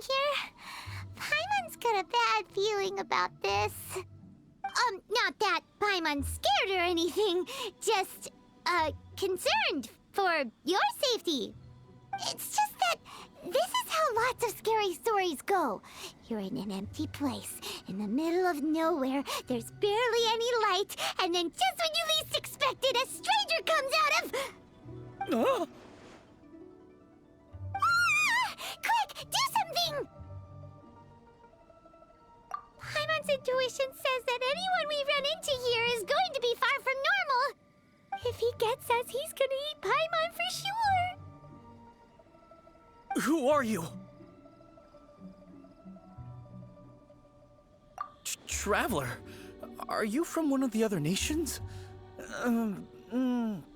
here? Paimon's got a bad feeling about this. Not that Paimon's scared or anything, just, concerned for your safety. It's just that this is how lots of scary stories go. You're in an empty place, in the middle of nowhere, there's barely any light, and then just when you least expect it, a stranger comes out of... Oh! Ah! Quick, do something! Paimon's intuition says that anyone we run into here is going to be far from normal. If he gets us, he's gonna eat Paimon for sure. Who are you? Traveler, are you from one of the other nations?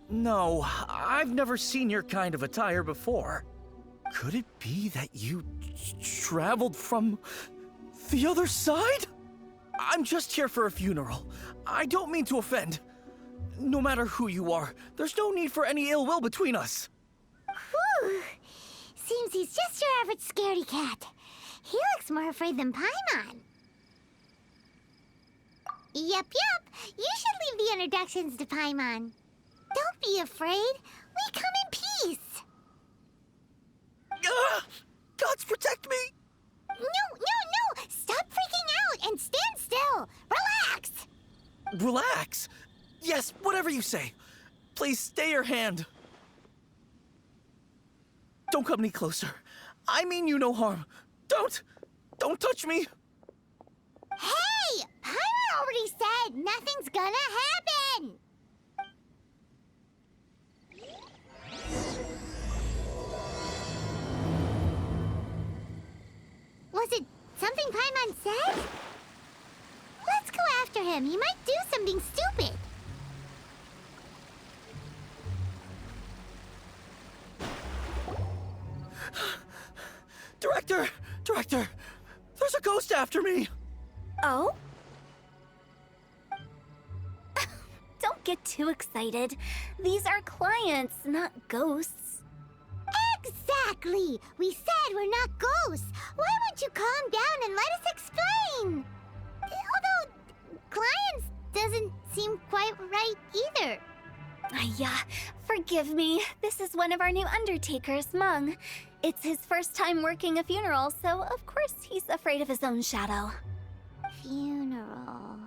No, I've never seen your kind of attire before. Could it be that you traveled from the other side? I'm just here for a funeral. I don't mean to offend. No matter who you are, there's no need for any ill will between us. Whew. Seems he's just your average scaredy cat. He looks more afraid than Paimon. Yep. You should leave the introductions to Paimon. Don't be afraid. We come in peace. Gods protect me! No. Stop freaking out and stand still. Relax. Relax. Yes, whatever you say. Please stay your hand. Don't come any closer. I mean you no harm. Don't touch me. Hey, Paimon already said nothing's gonna happen. Was it something Paimon said? Let's go after him. He might do something stupid. Director, there's a ghost after me. Oh? Don't get too excited. These are clients, not ghosts. Exactly! We said we're not ghosts. Why won't you calm down and let us explain? Although, clients doesn't seem quite right either. Yeah, forgive me. This is one of our new undertakers, Mung. It's his first time working a funeral, so of course he's afraid of his own shadow. Funeral.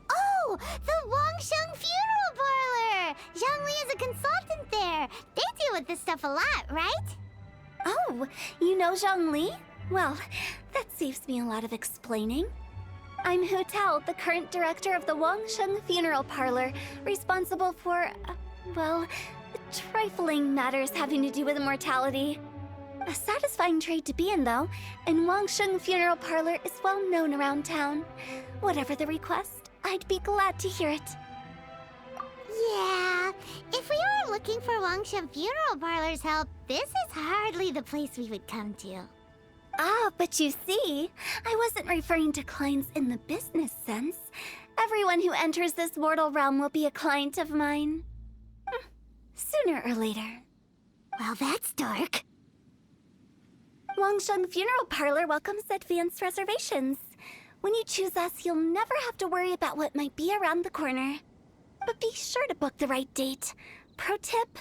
Oh! The Wangsheng Funeral Parlor! Zhongli is a consultant there. They deal with this stuff a lot, right? Oh, you know Zhongli? Well, that saves me a lot of explaining. I'm Hu Tao, the current director of the Wangsheng Funeral Parlor, responsible for, trifling matters having to do with immortality. A satisfying trade to be in, though, and Wangsheng Funeral Parlor is well known around town. Whatever the request, I'd be glad to hear it. Yeah, if we were looking for Wangsheng Funeral Parlor's help, this is hardly the place we would come to. Ah, but you see, I wasn't referring to clients in the business sense. Everyone who enters this mortal realm will be a client of mine. Sooner or later. Well, that's dark. Wangsheng Funeral Parlor welcomes advanced reservations. When you choose us, you'll never have to worry about what might be around the corner. But be sure to book the right date. Pro tip,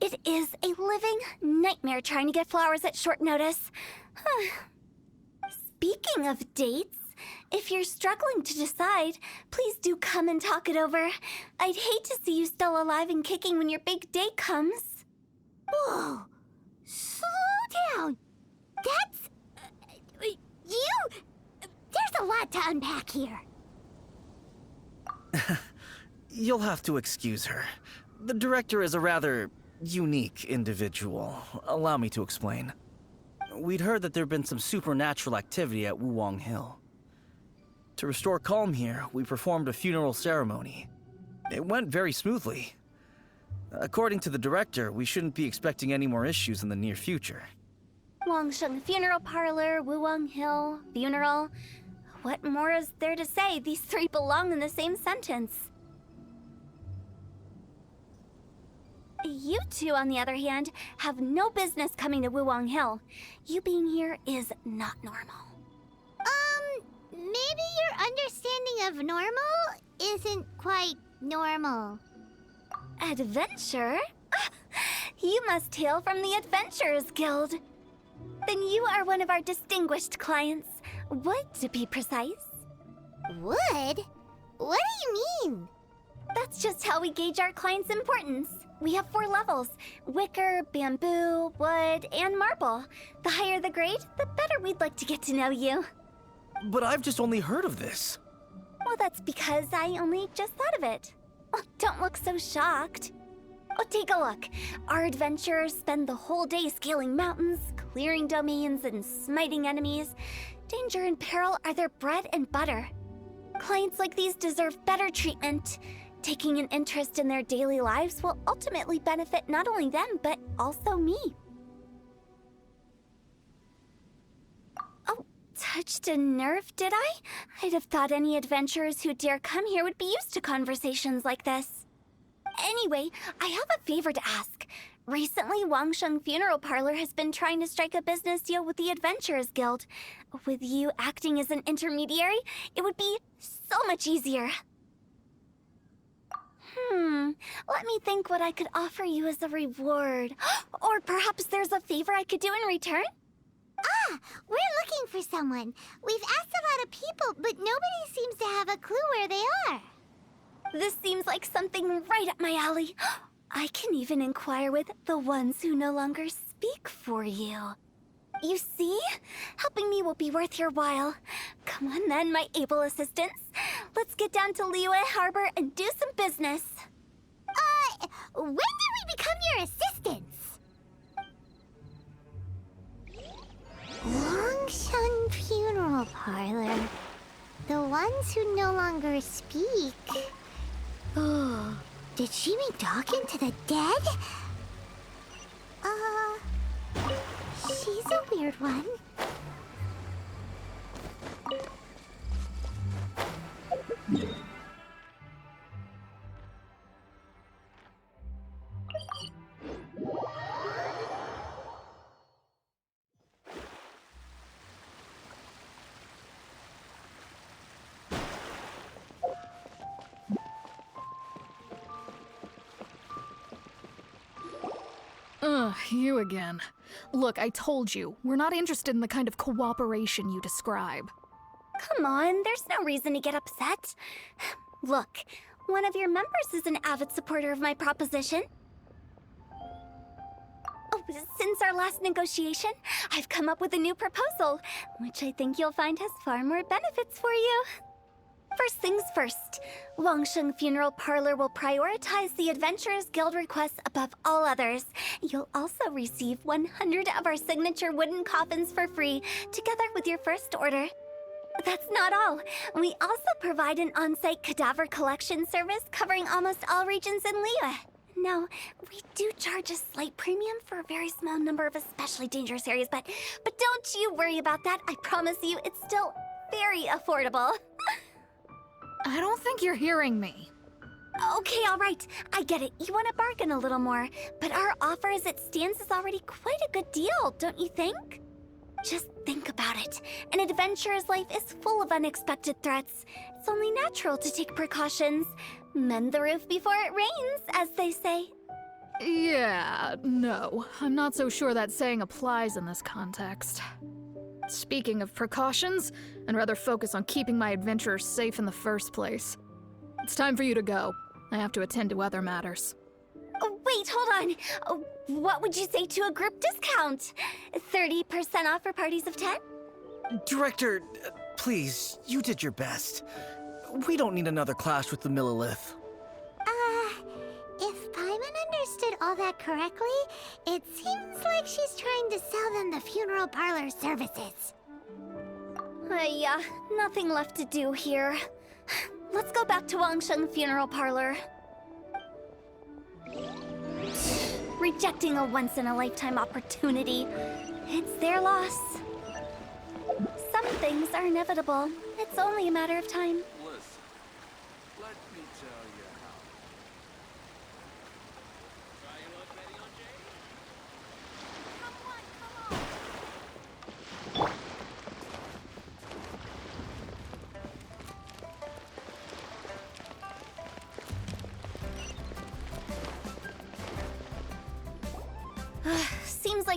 it is a living nightmare trying to get flowers at short notice. Speaking of dates, if you're struggling to decide, please do come and talk it over. I'd hate to see you still alive and kicking when your big day comes. Whoa! Slow down! That's... There's a lot to unpack here. You'll have to excuse her. The director is a rather unique individual. Allow me to explain. We'd heard that there'd been some supernatural activity at Wuwang Hill. To restore calm here, we performed a funeral ceremony. It went very smoothly. According to the director, we shouldn't be expecting any more issues in the near future. Wangsheng Funeral Parlor, Wuwang Hill, funeral. What more is there to say? These three belong in the same sentence. You two, on the other hand, have no business coming to Wuwang Hill. You being here is not normal. Maybe your understanding of normal isn't quite normal. Adventure? You must hail from the Adventurers Guild. Then you are one of our distinguished clients. Wood, to be precise. Wood? What do you mean? That's just how we gauge our clients' importance. We have 4 levels: wicker, bamboo, wood, and marble. The higher the grade, the better we'd like to get to know you. But I've just only heard of this. Well, that's because I only just thought of it. Oh, don't look so shocked. Oh, take a look. Our adventurers spend the whole day scaling mountains, clearing domains, and smiting enemies. Danger and peril are their bread and butter. Clients like these deserve better treatment. Taking an interest in their daily lives will ultimately benefit not only them, but also me. Oh, touched a nerve, did I? I'd have thought any adventurers who dare come here would be used to conversations like this. Anyway, I have a favor to ask. Recently, Wangsheng Funeral Parlor has been trying to strike a business deal with the Adventurers Guild. With you acting as an intermediary, it would be so much easier. Let me think what I could offer you as a reward. Or perhaps there's a favor I could do in return? Ah, we're looking for someone. We've asked a lot of people, but nobody seems to have a clue where they are. This seems like something right up my alley. I can even inquire with the ones who no longer speak for you. You see? Helping me will be worth your while. Come on then, my able assistants. Let's get down to Liyue Harbor and do some business. When did we become your assistants? Longshun Funeral Parlor. The ones who no longer speak. Oh, did she mean talking to the dead? She's a weird one. You again. Look, I told you, we're not interested in the kind of cooperation you describe. Come on, there's no reason to get upset. Look, one of your members is an avid supporter of my proposition. Oh, since our last negotiation, I've come up with a new proposal, which I think you'll find has far more benefits for you. First things first, Wangsheng Funeral Parlor will prioritize the Adventurers Guild requests above all others. You'll also receive 100 of our signature wooden coffins for free, together with your first order. That's not all. We also provide an on-site cadaver collection service covering almost all regions in Liyue. Now, we do charge a slight premium for a very small number of especially dangerous areas, but don't you worry about that. I promise you, it's still very affordable. I don't think you're hearing me. Okay, all right. I get it. You want to bargain a little more, but our offer as it stands is already quite a good deal, don't you think? Just think about it. An adventurer's life is full of unexpected threats. It's only natural to take precautions. Mend the roof before it rains, as they say. Yeah, no. I'm not so sure that saying applies in this context. Speaking of precautions, I'd rather focus on keeping my adventurers safe in the first place. It's time for you to go. I have to attend to other matters. Oh, wait, hold on. What would you say to a group discount? 30% off for parties of 10? Director, please, you did your best. We don't need another clash with the Millilith. If Paimon understood all that correctly, it seems like she's trying to sell them the funeral parlor services. Yeah, nothing left to do here. Let's go back to Wangsheng Funeral Parlor. Rejecting a once-in-a-lifetime opportunity. It's their loss. Some things are inevitable. It's only a matter of time. Listen, let me tell you how.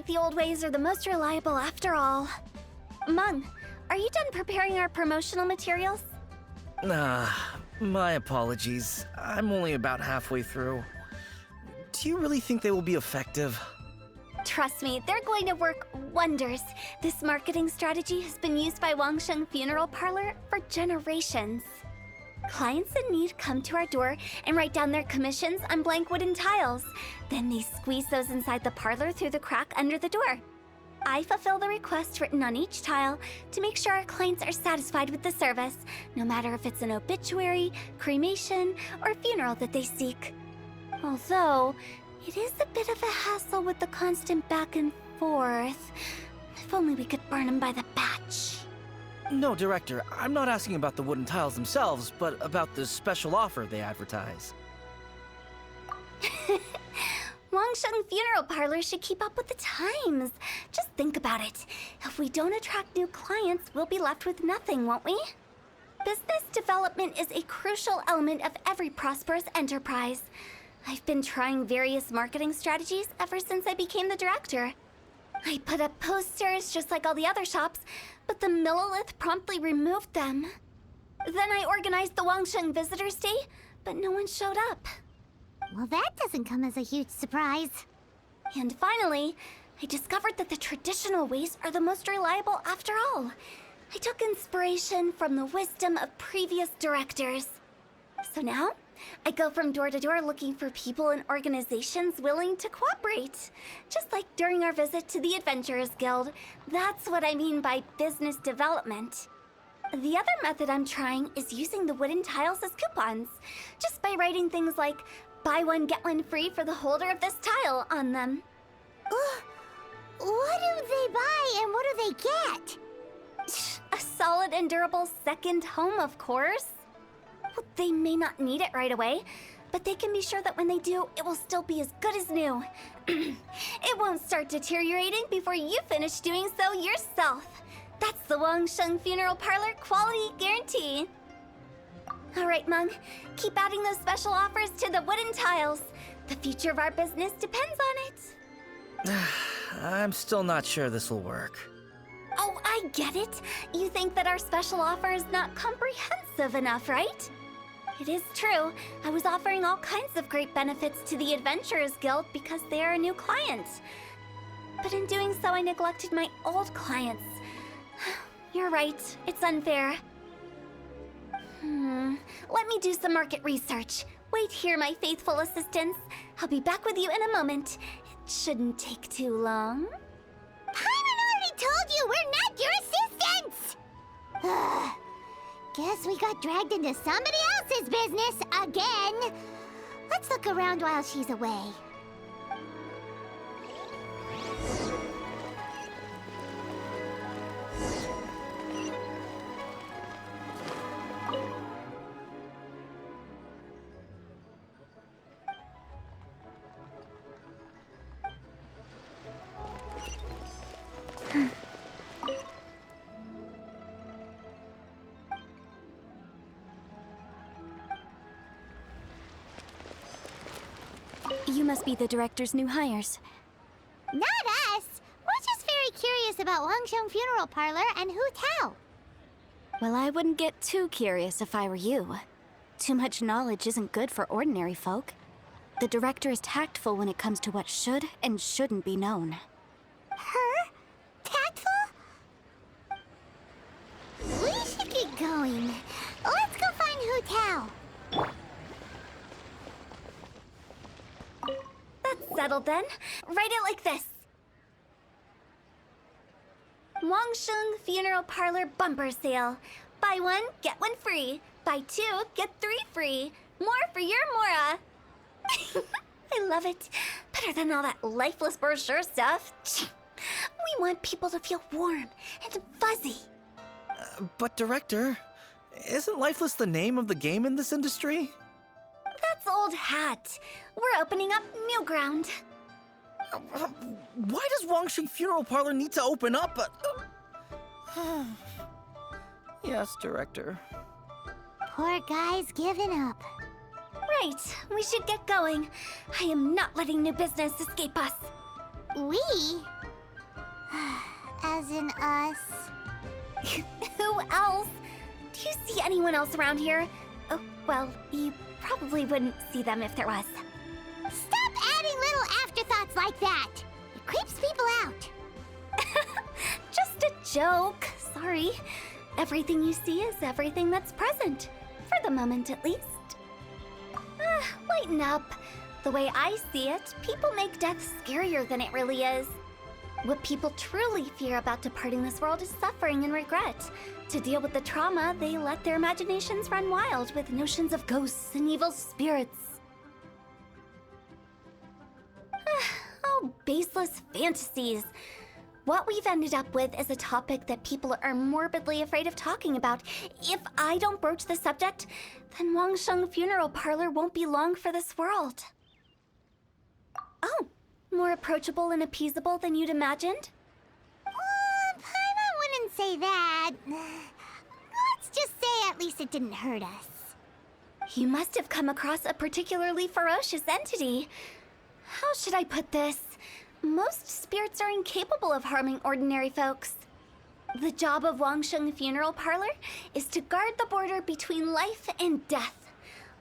like the old ways are the most reliable after all. Mung, are you done preparing our promotional materials? My apologies. I'm only about halfway through. Do you really think they will be effective? Trust me, they're going to work wonders. This marketing strategy has been used by Wangsheng Funeral Parlor for generations. Clients in need come to our door and write down their commissions on blank wooden tiles. Then they squeeze those inside the parlor through the crack under the door. I fulfill the request written on each tile to make sure our clients are satisfied with the service, no matter if it's an obituary, cremation, or funeral that they seek. Although, it is a bit of a hassle with the constant back and forth. If only we could burn them by the batch. No, Director, I'm not asking about the wooden tiles themselves, but about the special offer they advertise. Wangsheng Funeral Parlor should keep up with the times. Just think about it. If we don't attract new clients, we'll be left with nothing, won't we? Business development is a crucial element of every prosperous enterprise. I've been trying various marketing strategies ever since I became the director. I put up posters just like all the other shops, but the Millilith promptly removed them. Then I organized the Wangsheng Visitors Day, but no one showed up. Well, that doesn't come as a huge surprise. And finally, I discovered that the traditional ways are the most reliable after all. I took inspiration from the wisdom of previous directors. So now, I go from door to door looking for people and organizations willing to cooperate. Just like during our visit to the Adventurers Guild. That's what I mean by business development. The other method I'm trying is using the wooden tiles as coupons. Just by writing things like, buy one, get one free for the holder of this tile on them. What do they buy and what do they get? A solid and durable second home, of course. Well, they may not need it right away, but they can be sure that when they do, it will still be as good as new. It won't start deteriorating before you finish doing so yourself. That's the Wangsheng Funeral Parlor quality guarantee. All right, Mung, keep adding those special offers to the wooden tiles. The future of our business depends on it. I'm still not sure this will work. Oh, I get it. You think that our special offer is not comprehensive enough, right? It is true. I was offering all kinds of great benefits to the Adventurers Guild because they are a new client. But in doing so, I neglected my old clients. You're right. It's unfair. Let me do some market research. Wait here, my faithful assistants. I'll be back with you in a moment. It shouldn't take too long. Paimon already told you we're not your assistants! Guess we got dragged into somebody else's business again. Let's look around while she's away. You must be the director's new hires. Not us! We're just very curious about Wangsheng Funeral Parlor and Hu Tao. Well, I wouldn't get too curious if I were you. Too much knowledge isn't good for ordinary folk. The director is tactful when it comes to what should and shouldn't be known. Her? Tactful? We should get going. Let's go find Hu Tao. That's settled then. Write it like this. Wangsheng Funeral Parlor Bumper Sale. Buy one, get one free. Buy two, get three free. More for your Mora. I love it. Better than all that lifeless brochure stuff. We want people to feel warm and fuzzy. But Director, isn't Lifeless the name of the game in this industry? That's old hat. We're opening up new ground. Why does Wangsheng Funeral Parlor need to open up? Yes, Director. Poor guy's giving up. Right, we should get going. I am not letting new business escape us. We? than us. Who else? Do you see anyone else around here? Oh, well, you probably wouldn't see them if there was. Stop adding little afterthoughts like that. It creeps people out. Just a joke. Sorry. Everything you see is everything that's present. For the moment, at least. Lighten up. The way I see it, people make death scarier than it really is. What people truly fear about departing this world is suffering and regret. To deal with the trauma, they let their imaginations run wild with notions of ghosts and evil spirits. Oh, baseless fantasies. What we've ended up with is a topic that people are morbidly afraid of talking about. If I don't broach the subject, then Wangsheng Funeral Parlor won't be long for this world. Oh, more approachable and appeasable than you'd imagined? Paimon wouldn't say that. Let's just say at least it didn't hurt us. You must have come across a particularly ferocious entity. How should I put this? Most spirits are incapable of harming ordinary folks. The job of Wangsheng Funeral Parlor is to guard the border between life and death.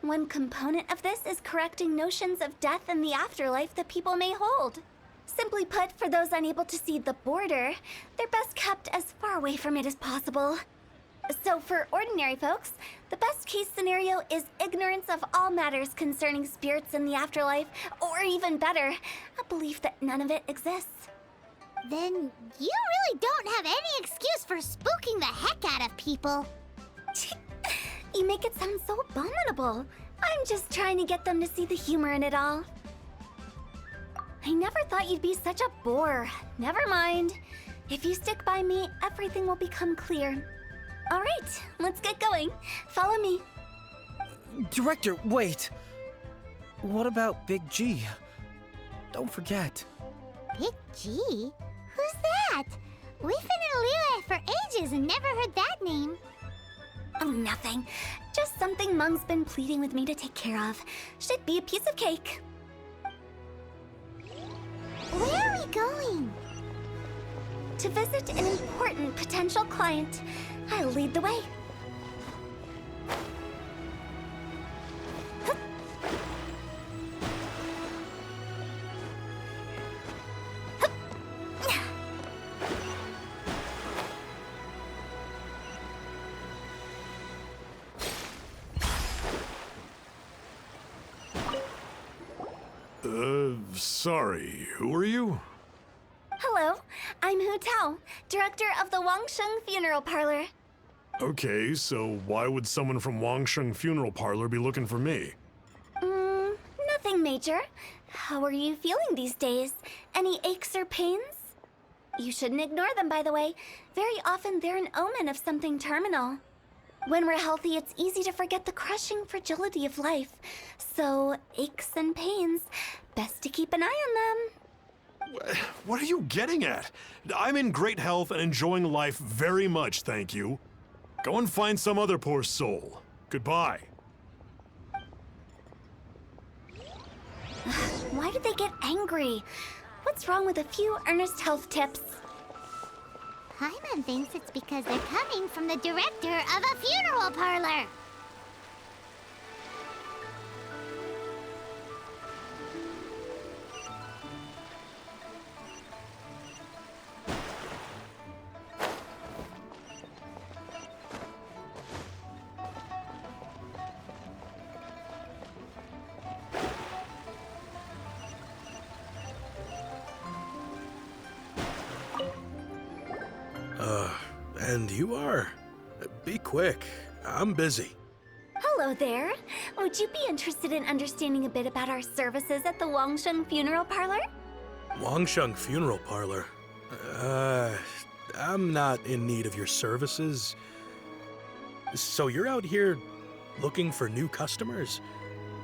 One component of this is correcting notions of death and the afterlife that people may hold. Simply put, for those unable to see the border, they're best kept as far away from it as possible. So for ordinary folks, the best case scenario is ignorance of all matters concerning spirits and the afterlife, or even better, a belief that none of it exists. Then you really don't have any excuse for spooking the heck out of people. You make it sound so abominable. I'm just trying to get them to see the humor in it all. I never thought you'd be such a bore. Never mind. If you stick by me, everything will become clear. All right, let's get going. Follow me. Director, wait! What about Big G? Don't forget. Big G? Who's that? We've been in Liyue for ages and never heard that name. Oh, nothing. Just something Mung's been pleading with me to take care of. Should be a piece of cake. Where are we going? To visit an important potential client. I'll lead the way. Hup. Hup. Sorry, who are you? Hello, I'm Hu Tao, director of the Wangsheng Funeral Parlor. Okay, so why would someone from Wangsheng Funeral Parlor be looking for me? Nothing major. How are you feeling these days? Any aches or pains? You shouldn't ignore them, by the way. Very often they're an omen of something terminal. When we're healthy, it's easy to forget the crushing fragility of life. So, aches and pains, best to keep an eye on them. What are you getting at? I'm in great health and enjoying life very much, thank you. Go and find some other poor soul. Goodbye. Why did they get angry? What's wrong with a few earnest health tips? Paimon thinks it's because they're coming from the director of a funeral parlor. And you are? Be quick. I'm busy. Hello there. Would you be interested in understanding a bit about our services at the Wangsheng Funeral Parlor? Wangsheng Funeral Parlor? I'm not in need of your services. So you're out here looking for new customers?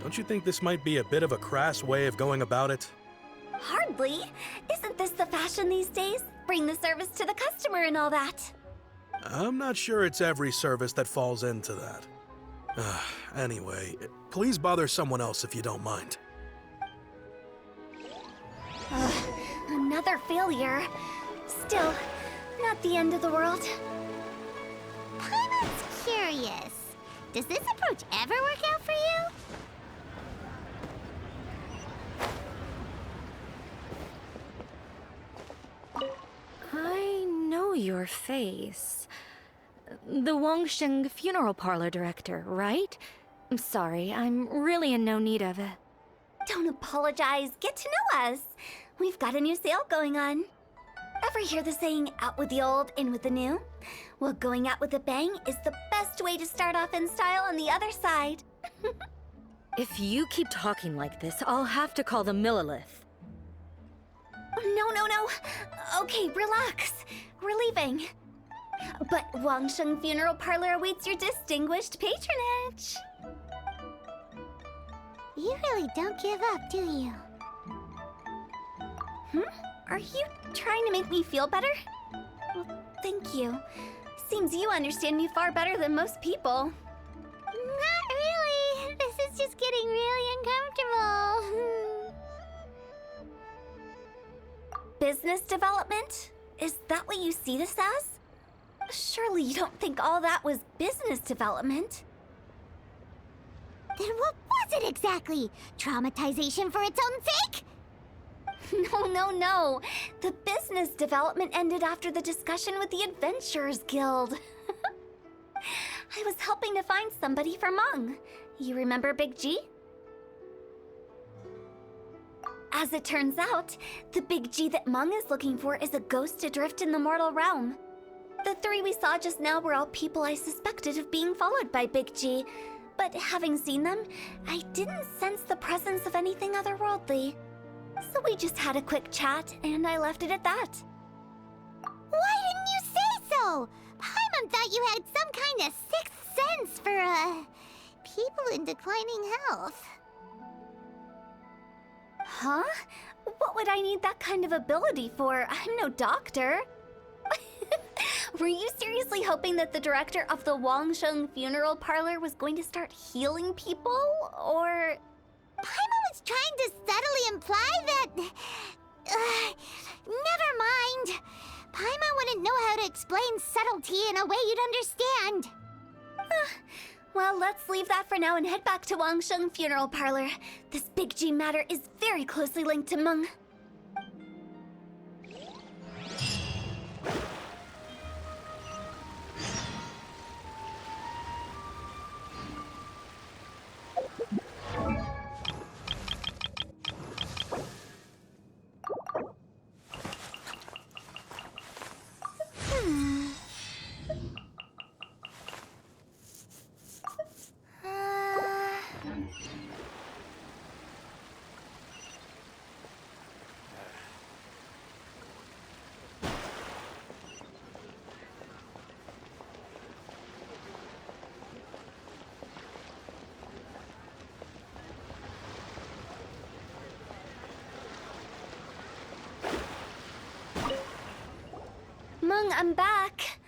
Don't you think this might be a bit of a crass way of going about it? Hardly. Isn't this the fashion these days? Bring the service to the customer and all that. I'm not sure it's every service that falls into that. Anyway, please bother someone else if you don't mind. Another failure. Still, Not the end of the world. Paimon's curious. Does this approach ever work out for you? I know your face. The Wangsheng funeral parlor director, right? I'm sorry, I'm really in no need of it. Don't apologize. Get to know us. We've got a new sale going on. Ever hear the saying, out with the old, in with the new? Well, going out with a bang is the best way to start off in style on the other side. If you keep talking like this, I'll have to call the Millilith. No. Okay, relax. We're leaving. But Wangsheng Funeral Parlor awaits your distinguished patronage. You really don't give up, do you? Are you trying to make me feel better? Well, thank you. Seems you understand me far better than most people. Not really. This is just getting really uncomfortable. Business development? Is that what you see this as? Surely you don't think all that was business development. Then what was it exactly? Traumatization for its own sake? No. The business development ended after the discussion with the Adventurers Guild. I was helping to find somebody for Meng. You remember Big G? As it turns out, the Big G that Meng is looking for is a ghost adrift in the mortal realm. The three we saw just now were all people I suspected of being followed by Big G, but having seen them, I didn't sense the presence of anything otherworldly. So we just had a quick chat, and I left it at that. Why didn't you say so? Paimon thought you had some kind of sixth sense for, people in declining health. Huh? What would I need that kind of ability for? I'm no doctor. Were you seriously hoping that the director of the Wangsheng Funeral Parlor was going to start healing people, or...? Paimon was trying to subtly imply that... never mind. Paimon wouldn't know how to explain subtlety in a way you'd understand. Well, let's leave that for now and head back to Wangsheng Funeral Parlor. This Big G matter is very closely linked to Meng. Meng, I'm back.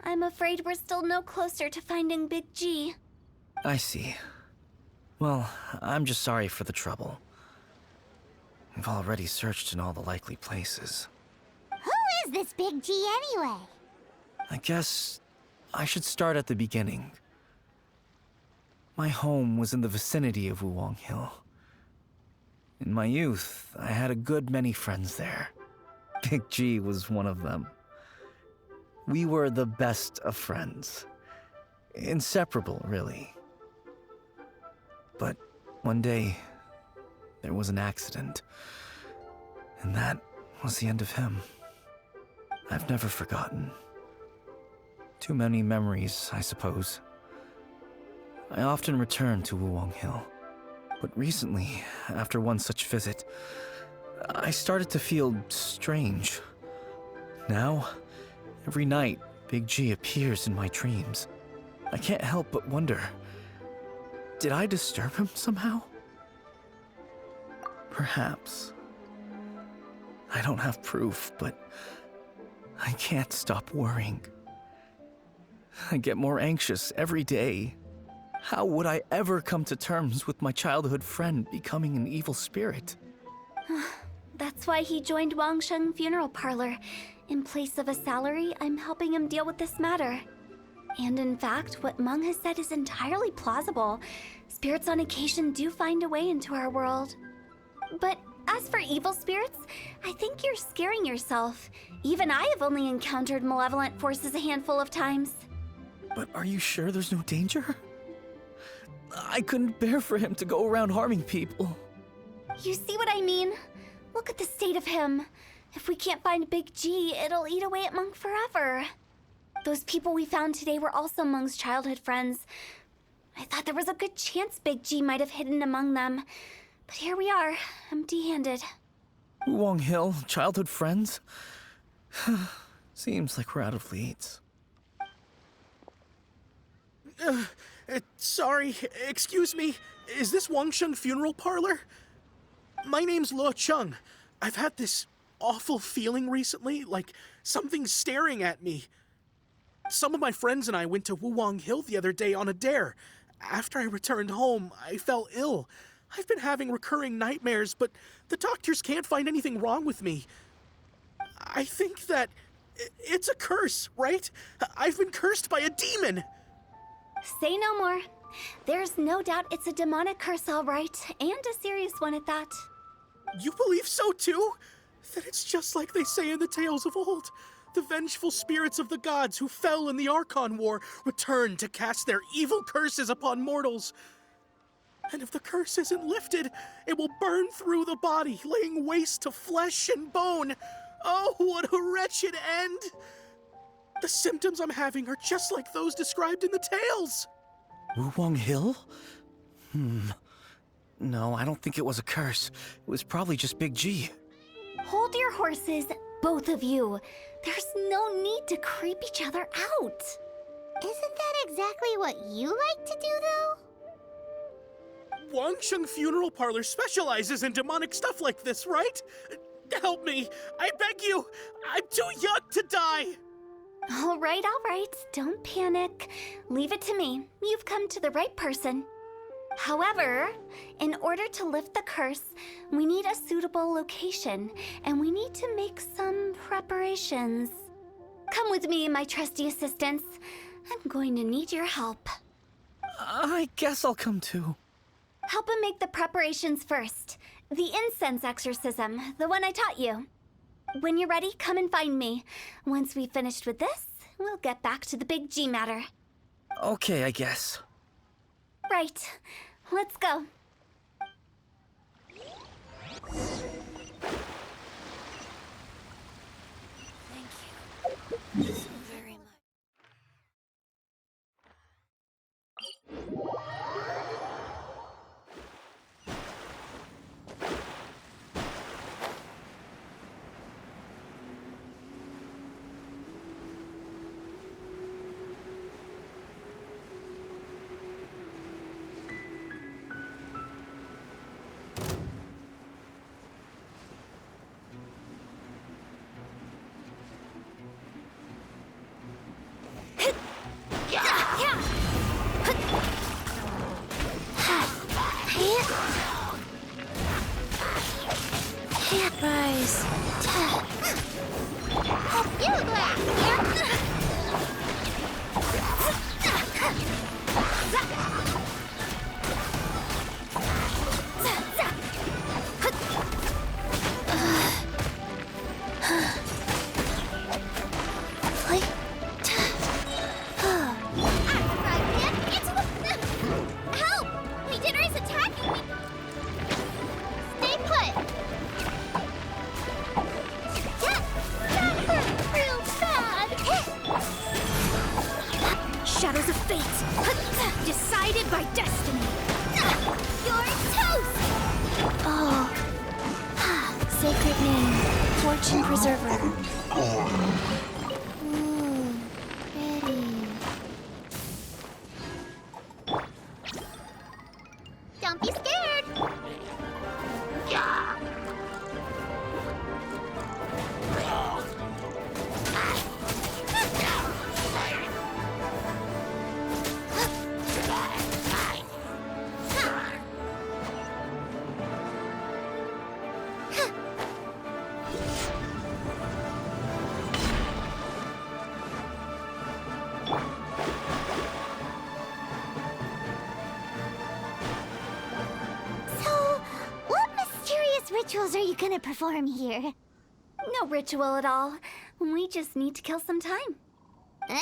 I'm afraid we're still no closer to finding Big G. I see. Well, I'm just sorry for the trouble. We've already searched in all the likely places. Who is this Big G anyway? I guess I should start at the beginning. My home was in the vicinity of Wuwang Hill. In my youth, I had a good many friends there. Big G was one of them. We were the best of friends. Inseparable, really. But one day, there was an accident. And that was the end of him. I've never forgotten. Too many memories, I suppose. I often return to Wuwang Hill. But recently, after one such visit, I started to feel strange. Now, every night, Big G appears in my dreams. I can't help but wonder, did I disturb him somehow? Perhaps. I don't have proof, but I can't stop worrying. I get more anxious every day. How would I ever come to terms with my childhood friend becoming an evil spirit? That's why he joined Wangsheng Funeral Parlor. In place of a salary, I'm helping him deal with this matter. And in fact, what Mung has said is entirely plausible. Spirits on occasion do find a way into our world. But as for evil spirits, I think you're scaring yourself. Even I have only encountered malevolent forces a handful of times. But are you sure there's no danger? I couldn't bear for him to go around harming people. You see what I mean? Look at the state of him. If we can't find Big G, it'll eat away at Mung forever. Those people we found today were also Mung's childhood friends. I thought there was a good chance Big G might have hidden among them. But here we are, empty-handed. Wong Hill, childhood friends? Seems like we're out of leads. Sorry, excuse me. Is this Wangsheng Funeral Parlor? My name's Luo Chung. I've had this awful feeling recently, like something's staring at me. Some of my friends and I went to Wuwang Hill the other day on a dare. After I returned home, I fell ill. I've been having recurring nightmares, but the doctors can't find anything wrong with me. I think that it's a curse, right? I've been cursed by a demon. Say no more. There's no doubt it's a demonic curse, all right, and a serious one at that. You believe so too? Then it's just like they say in the tales of old. The vengeful spirits of the gods who fell in the Archon War return to cast their evil curses upon mortals. And if the curse isn't lifted, it will burn through the body, laying waste to flesh and bone. Oh, what a wretched end! The symptoms I'm having are just like those described in the tales. Wuwang Hill? No, I don't think it was a curse. It was probably just Big G. Hold your horses, both of you. There's no need to creep each other out. Isn't that exactly what you like to do, though? Wangsheng Funeral Parlor specializes in demonic stuff like this, right? Help me, I beg you. I'm too young to die. All right. Don't panic. Leave it to me. You've come to the right person. However, in order to lift the curse, we need a suitable location, and we need to make some preparations. Come with me, my trusty assistants. I'm going to need your help. I guess I'll come too. Help him make the preparations first. The incense exorcism, the one I taught you. When you're ready, come and find me. Once we've finished with this, we'll get back to the Big G matter. Okay, I guess. Right. Let's go. Thank you so very much. Rise. You glass here! Help! My dinner is attacking me! Stay put! That hurt real bad! Shadows of fate. Decided by destiny. You're toast! Oh. Sacred name. Fortune preserver. Ooh, pretty. Don't be scared! rituals are you gonna perform here? No ritual at all. We just need to kill some time. Eh?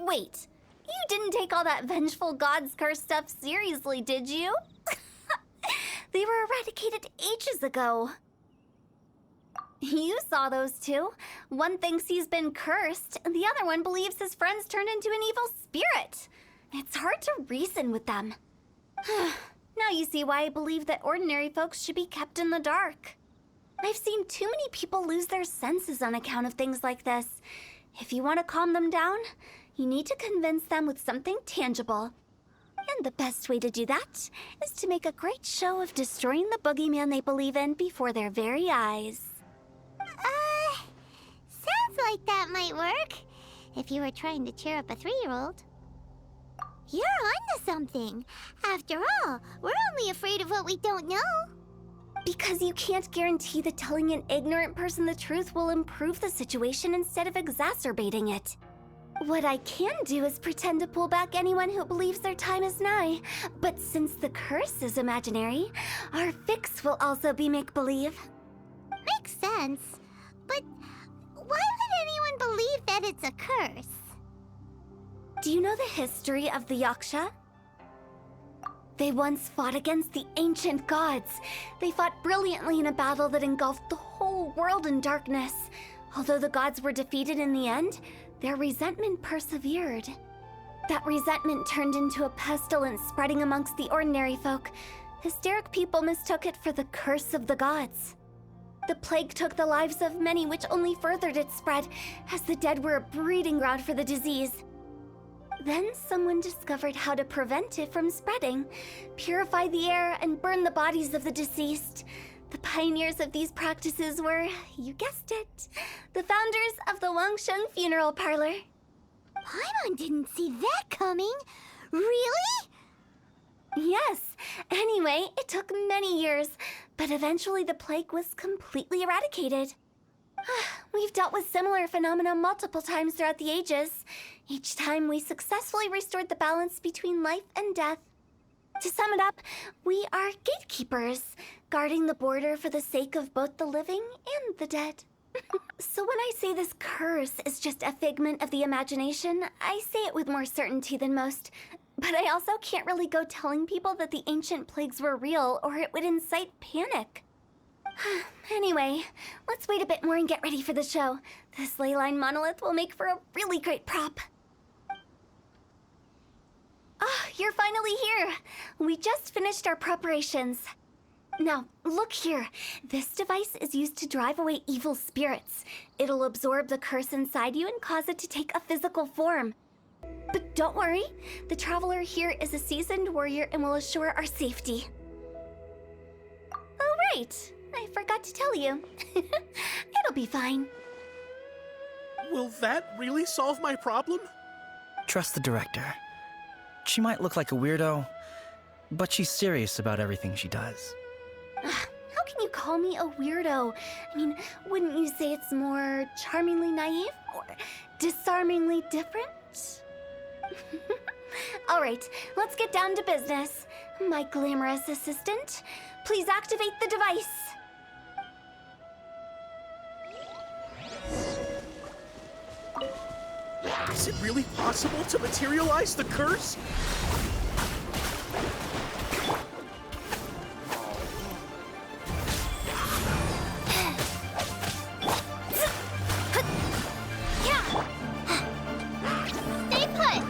Wait, you didn't take all that vengeful god's curse stuff seriously, did you? They were eradicated ages ago. You saw those two. One thinks he's been cursed, and the other one believes his friends turned into an evil spirit. It's hard to reason with them. Now you see why I believe that ordinary folks should be kept in the dark. I've seen too many people lose their senses on account of things like this. If you want to calm them down, you need to convince them with something tangible. And the best way to do that is to make a great show of destroying the boogeyman they believe in before their very eyes. Sounds like that might work. If you were trying to cheer up a 3-year-old. You're onto something. After all, we're only afraid of what we don't know. Because you can't guarantee that telling an ignorant person the truth will improve the situation instead of exacerbating it. What I can do is pretend to pull back anyone who believes their time is nigh. But since the curse is imaginary, our fix will also be make-believe. Makes sense. But why would anyone believe that it's a curse? Do you know the history of the Yaksha? They once fought against the ancient gods. They fought brilliantly in a battle that engulfed the whole world in darkness. Although the gods were defeated in the end, their resentment persevered. That resentment turned into a pestilence spreading amongst the ordinary folk. Hysteric people mistook it for the curse of the gods. The plague took the lives of many, which only furthered its spread, as the dead were a breeding ground for the disease. Then someone discovered how to prevent it from spreading, purify the air, and burn the bodies of the deceased. The pioneers of these practices were, you guessed it, the founders of the Wangsheng Funeral Parlor. Paimon didn't see that coming. Really? Yes. Anyway, it took many years, but eventually the plague was completely eradicated. We've dealt with similar phenomena multiple times throughout the ages. Each time we successfully restored the balance between life and death. To sum it up, we are gatekeepers, guarding the border for the sake of both the living and the dead. So when I say this curse is just a figment of the imagination, I say it with more certainty than most. But I also can't really go telling people that the ancient plagues were real, or it would incite panic. Anyway, let's wait a bit more and get ready for the show. This ley line monolith will make for a really great prop. Ah, you're finally here! We just finished our preparations. Now, look here. This device is used to drive away evil spirits. It'll absorb the curse inside you and cause it to take a physical form. But don't worry, the traveler here is a seasoned warrior and will assure our safety. Oh, right. I forgot to tell you. It'll be fine. Will that really solve my problem? Trust the director. She might look like a weirdo, but she's serious about everything she does. How can you call me a weirdo? I mean, wouldn't you say it's more charmingly naive or disarmingly different? All right, let's get down to business. My glamorous assistant, please activate the device. Is it really possible to materialize the curse? Stay put.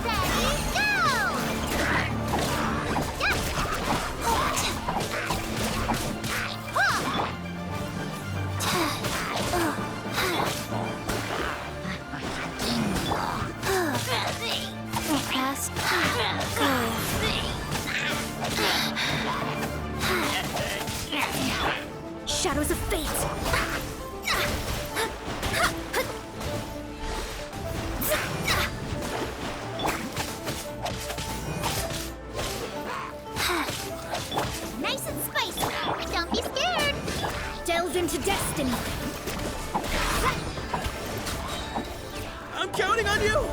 Ready, go! Press. Shadows of fate. Nice and spicy. Don't be scared. Delve into destiny. I'm counting on you!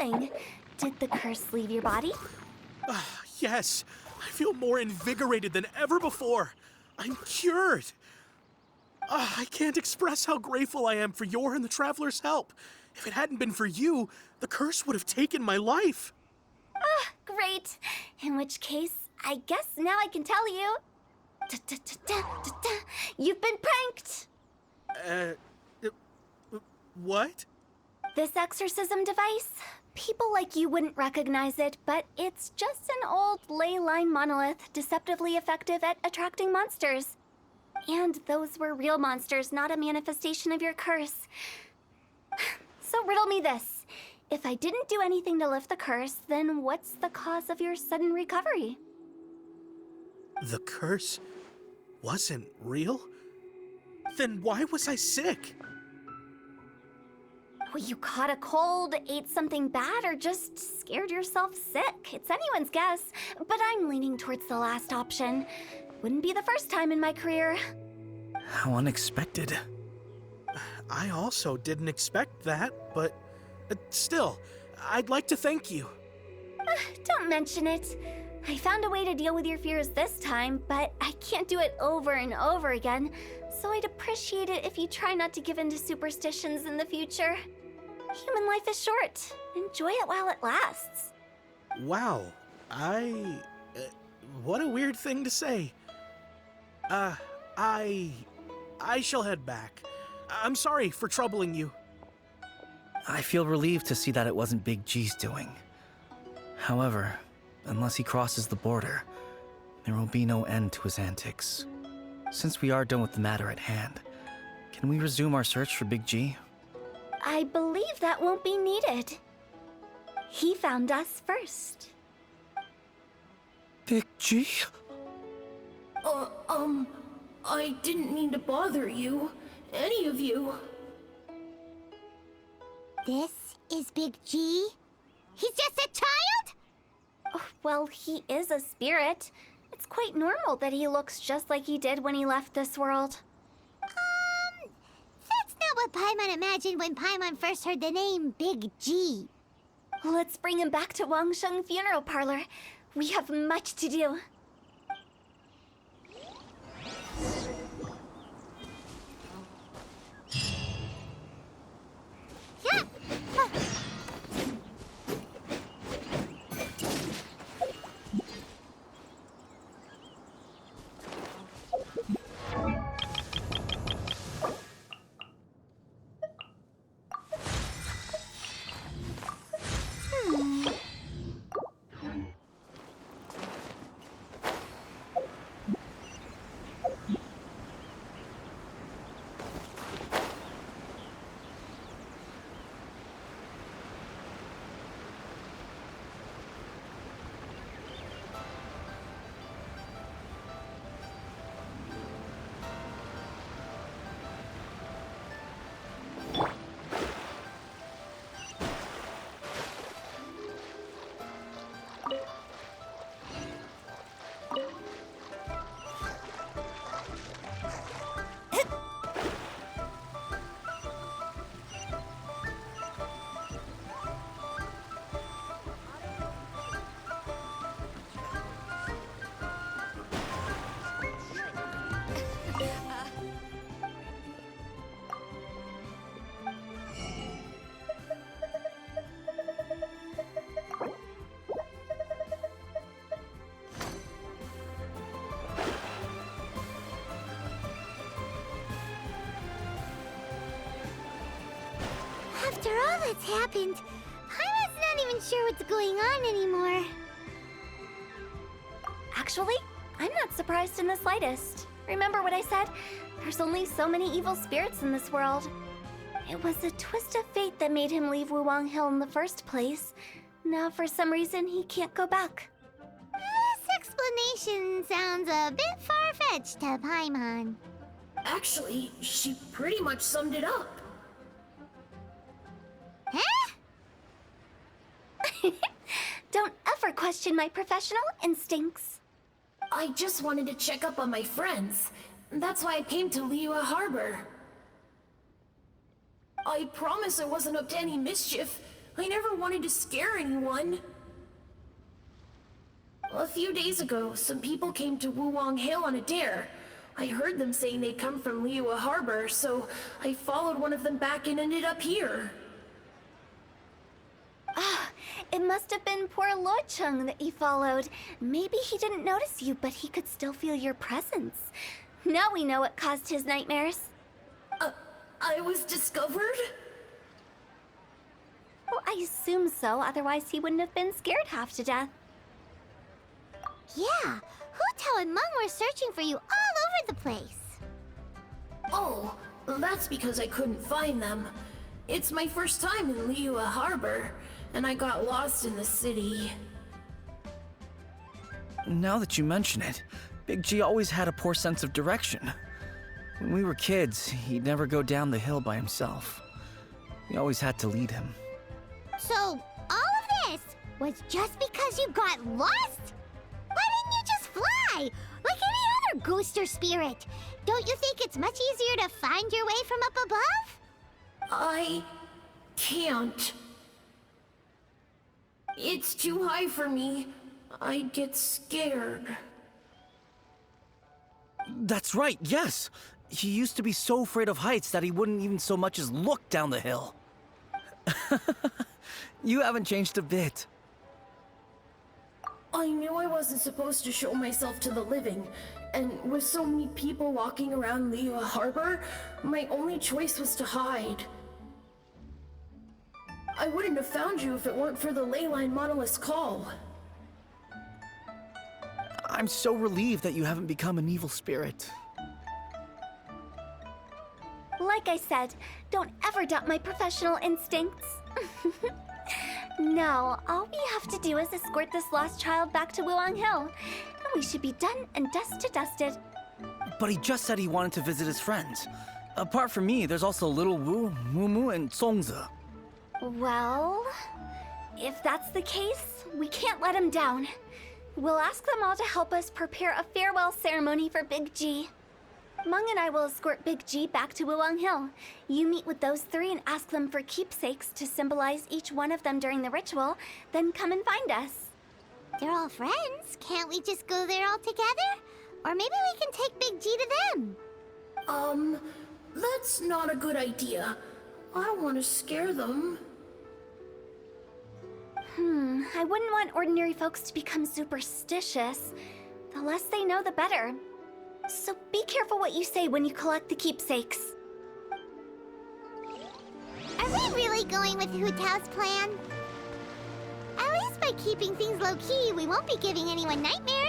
feeling? Did the curse leave your body? Yes, I feel more invigorated than ever before. I'm cured. I can't express how grateful I am for your and the Traveler's help. If it hadn't been for you, the curse would have taken my life. Great. In which case, I guess now I can tell you. Da-da-da-da-da-da. You've been pranked! What? This exorcism device? People like you wouldn't recognize it, but it's just an old ley line monolith deceptively effective at attracting monsters. And those were real monsters, not a manifestation of your curse. So riddle me this. If I didn't do anything to lift the curse, then what's the cause of your sudden recovery? The curse wasn't real? Then why was I sick? Well, you caught a cold, ate something bad, or just scared yourself sick. It's anyone's guess, but I'm leaning towards the last option. Wouldn't be the first time in my career. How unexpected. I also didn't expect that, but still, I'd like to thank you. Don't mention it. I found a way to deal with your fears this time, but I can't do it over and over again, so I'd appreciate it if you try not to give in to superstitions in the future. Human life is short. Enjoy it while it lasts. Wow, what a weird thing to say. I shall head back. I'm sorry for troubling you. I feel relieved to see that it wasn't Big G's doing. However, unless he crosses the border, there will be no end to his antics. Since we are done with the matter at hand, can we resume our search for Big G? I believe that won't be needed. He found us first. Big G? I didn't mean to bother you. Any of you. This is Big G? He's just a child? Oh, well, he is a spirit. It's quite normal that he looks just like he did when he left this world. That's not what Paimon imagined when Paimon first heard the name Big G. Let's bring him back to Wangsheng Funeral Parlor. We have much to do. Yeah. After all that's happened, Paimon's not even sure what's going on anymore. Actually, I'm not surprised in the slightest. Remember what I said? There's only so many evil spirits in this world. It was a twist of fate that made him leave Wuwang Hill in the first place. Now, for some reason, he can't go back. This explanation sounds a bit far-fetched to Paimon. Actually, she pretty much summed it up. Huh? Don't ever question my professional instincts. I just wanted to check up on my friends. That's why I came to Liyue Harbor. I promise I wasn't up to any mischief. I never wanted to scare anyone. A few days ago, some people came to Wuwang Hill on a dare. I heard them saying they'd come from Liyue Harbor, so I followed one of them back and ended up here. Ah, it must have been poor Lo Chung that you followed. Maybe he didn't notice you, but he could still feel your presence. Now we know what caused his nightmares. I was discovered? Well, I assume so, otherwise he wouldn't have been scared half to death. Yeah, Hu Tao and Meng were searching for you all over the place. Oh, that's because I couldn't find them. It's my first time in Liyue Harbor, and I got lost in the city. Now that you mention it, Big G always had a poor sense of direction. When we were kids, he'd never go down the hill by himself. We always had to lead him. So, all of this was just because you got lost? Why didn't you just fly? Like any other ghost or spirit? Don't you think it's much easier to find your way from up above? I can't. It's too high for me. I'd get scared. That's right, yes! He used to be so afraid of heights that he wouldn't even so much as look down the hill. You haven't changed a bit. I knew I wasn't supposed to show myself to the living, and with so many people walking around Liyue Harbor, my only choice was to hide. I wouldn't have found you if it weren't for the Leyline Monolith's call. I'm so relieved that you haven't become an evil spirit. Like I said, don't ever doubt my professional instincts. Now, all we have to do is escort this lost child back to Wuwang Hill, and we should be done and dusted. But he just said he wanted to visit his friends. Apart from me, there's also Little Wu, Mumu, and Songzi. Well, if that's the case, we can't let him down. We'll ask them all to help us prepare a farewell ceremony for Big G. Meng and I will escort Big G back to Wuwang Hill. You meet with those three and ask them for keepsakes to symbolize each one of them during the ritual, then come and find us. They're all friends. Can't we just go there all together? Or maybe we can take Big G to them. That's not a good idea. I don't want to scare them. I wouldn't want ordinary folks to become superstitious. The less they know, the better. So be careful what you say when you collect the keepsakes. Are we really going with Hu Tao's plan? At least by keeping things low-key, we won't be giving anyone nightmares.